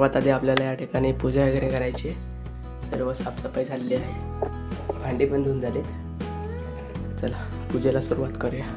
सर्वात आधी आपल्याला या ठिकाणी पूजा वगैरे करायची आहे। सर्व साफसफाई झालेली आहे, भांडी पण धुवून झालेत। चला पूजेला सुरुवात करूया।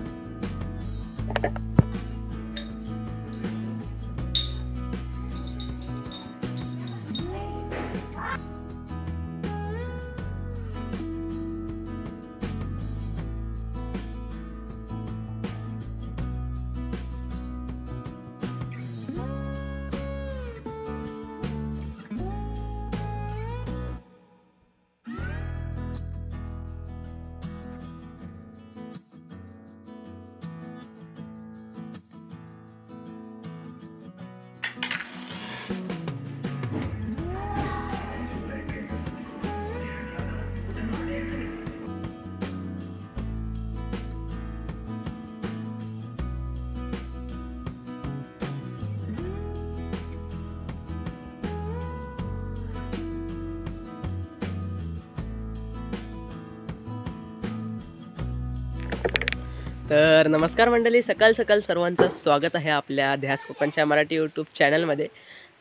तर नमस्कार मंडळी, सकाळ सकाळ सर्वांचं स्वागत आहे आपल्या ध्यास कोकणच्या मराठी यूट्यूब चॅनलमध्ये।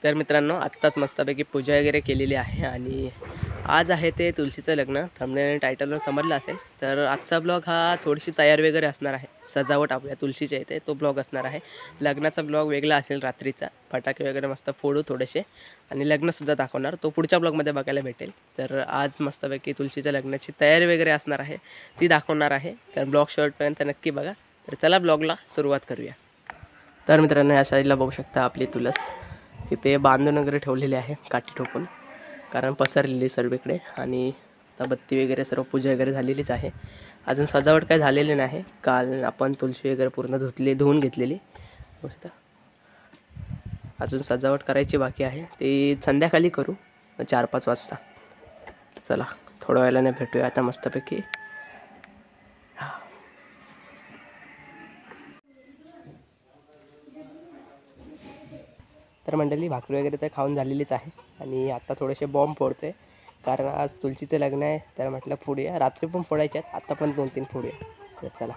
तर मित्रांनो, आत्ताच मस्तपैकी पूजा वगैरे केलेली आहे आणि आज आहे ते तुळशीचं लग्न। थंबनेल टायटलवर समजलं असेल। तर आजचा ब्लॉग हा थोडीशी तयार वगैरे असणार आहे, सजावट आपल्या तुळशीच्या इथे तो ब्लॉग असणार आहे। लग्नाचा ब्लॉग वेगळा असेल, रात्रीचा फटाके वगैरे मस्त फोडू थोडेसे आणि लग्नसुद्धा दाखवणार, तो पुढच्या ब्लॉगमध्ये बघायला भेटेल। तर आज मस्तपैकी तुळशीच्या लग्नाची तयारी वगैरे असणार आहे, ती दाखवणार आहे। तर ब्लॉग शेवटपर्यंत नक्की बघा। तर चला ब्लॉगला सुरुवात करूया। तर मित्रांनो, या साईडला बघू शकता आपली तुळस इथे बांधून वगैरे ठेवलेली आहे, काठी ठोकून, कारण पसरलेली सर्वीकडे। आणि आता बत्ती वगैरे सर्व पूजा वगैरे झालेलीच आहे, अजून सजावट काय झालेली नाही। काल आपण तुळशी वगैरे पूर्ण धुवून घेतलेली मस्त, अजून सजावट करायची बाकी आहे, ती संध्याकाळी करू 4-5 वाजता। चला थोड्या वेळाने भेटूया आता मस्तपैकी। तर मंडळी, भाकरी वगैरे तर खाऊन झालेलीच आहे आणि आता थोडेसे बॉम्ब फोडतोय, कारण आज तुळशीचं लग्न आहे। तर म्हटलं फोडूया, रात्री पण फोडायचे आहेत, आता पण 2-3 फोडूया। तर चला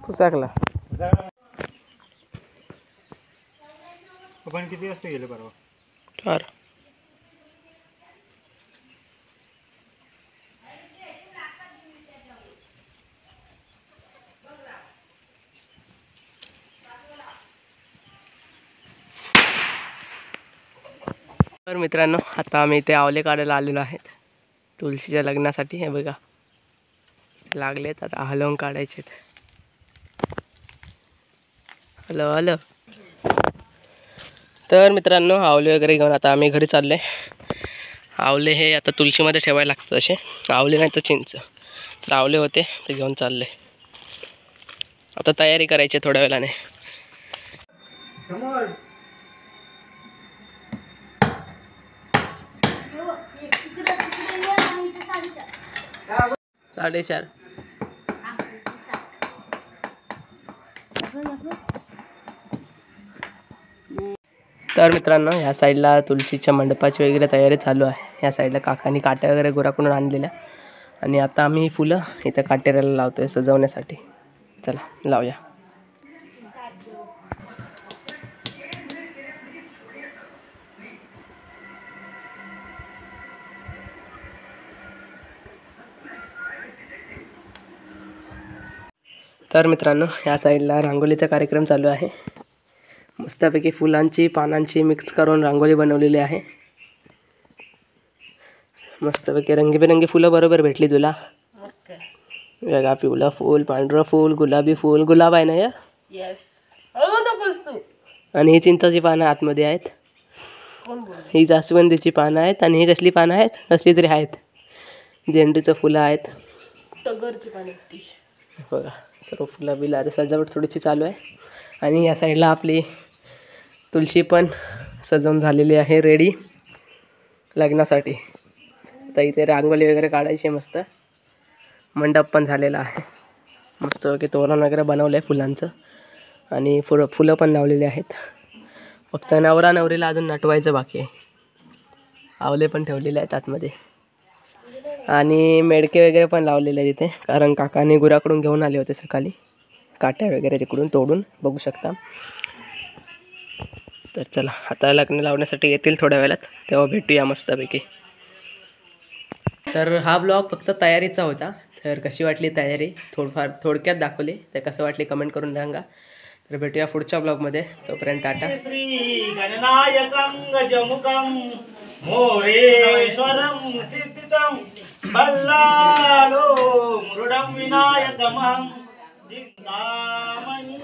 पुसाकला आपण किती वाजता गेलो परवा? तर मित्रांनो, आता आम्ही इथे आवले काढायला आलेलो आहेत तुळशीच्या लग्नासाठी। हे बघा लागलेत, आता हलवून काढायचे। हॅलो तर मित्रांनो, आवले वगैरे घेऊन आता आम्ही घरी चालले। आवले हे आता तुळशीमध्ये ठेवायला लागतं, असे आवले नाही तर चिंच। तर आवले होते ते घेऊन चालले, आता तयारी करायची थोड्या वेळाने। साडेचार। तर मित्रांनो, ह्या साईडला तुळशीच्या मंडपाची वगैरे तयारी चालू आहे। ह्या साईडला काकांनी काट्या वगैरे गोराकडून आणलेल्या आणि आता आम्ही फुलं इथं काटेऱ्याला लावतोय सजवण्यासाठी। चला लावूया। तर मित्रांनो, ह्या साईडला रांगोळीचा कार्यक्रम चालू आहे। मस्तपैकी फुलांची पानांची मिक्स करून रांगोळी बनवलेली आहे। मस्तपैकी रंगीबेरंगी फुलं बरोबर भेटली तुला। वेगळा पिवळा फूल, पांढरं फूल, गुलाबी फूल, गुलाब आहे ना या? येस। आणि ही चिंचाची पानं आतमध्ये आहेत, ही जास्वंदीची पानं आहेत, आणि ही कसली पानं आहेत? कसली तरी आहेत, झेंडूचं फुलं आहेत, तगरची पानं बघा सर्व फुलं बिलं। आता सजावट थोडीशी चालू आहे आणि या साईडला आपली तुळशी पण सजवून झालेली आहे, रेडी लग्नासाठी। आता इथे रांगोळी वगैरे काढायची मस्त, मंडप पण झालेला आहे. मस्त की तोरण वगैरे बनवलं आहे फुलांचं आणि फुलं पण लावलेली आहेत. फक्त नवरा नवरीला अजून नटवायचं बाकी आहे. आवले पण ठेवलेले आहेत आतमध्ये आणि मेडके वगैरे पण लावलेले आहेत तिथे, कारण काकाने गुराकडून घेऊन आले होते सकाळी काट्या वगैरे तिकडून तोडून, बघू शकता. तर चला आता लग्न लावण्यासाठी येतील थोड्या वेळात, तेव्हा भेटूया मस्तपैकी. तर हा ब्लॉग फक्त तयारीचा होता. तर कशी वाटली तयारी थोडक्यात दाखवली, तर कसं वाटली कमेंट करून सांगा. तर भेटूया पुढच्या ब्लॉगमध्ये. तोपर्यंत टाटा. श्री गणनायकं गजमुखं मोरेश्वरं सिद्धितं बल्लालो मृडं विनायकमहं चिन्तामणि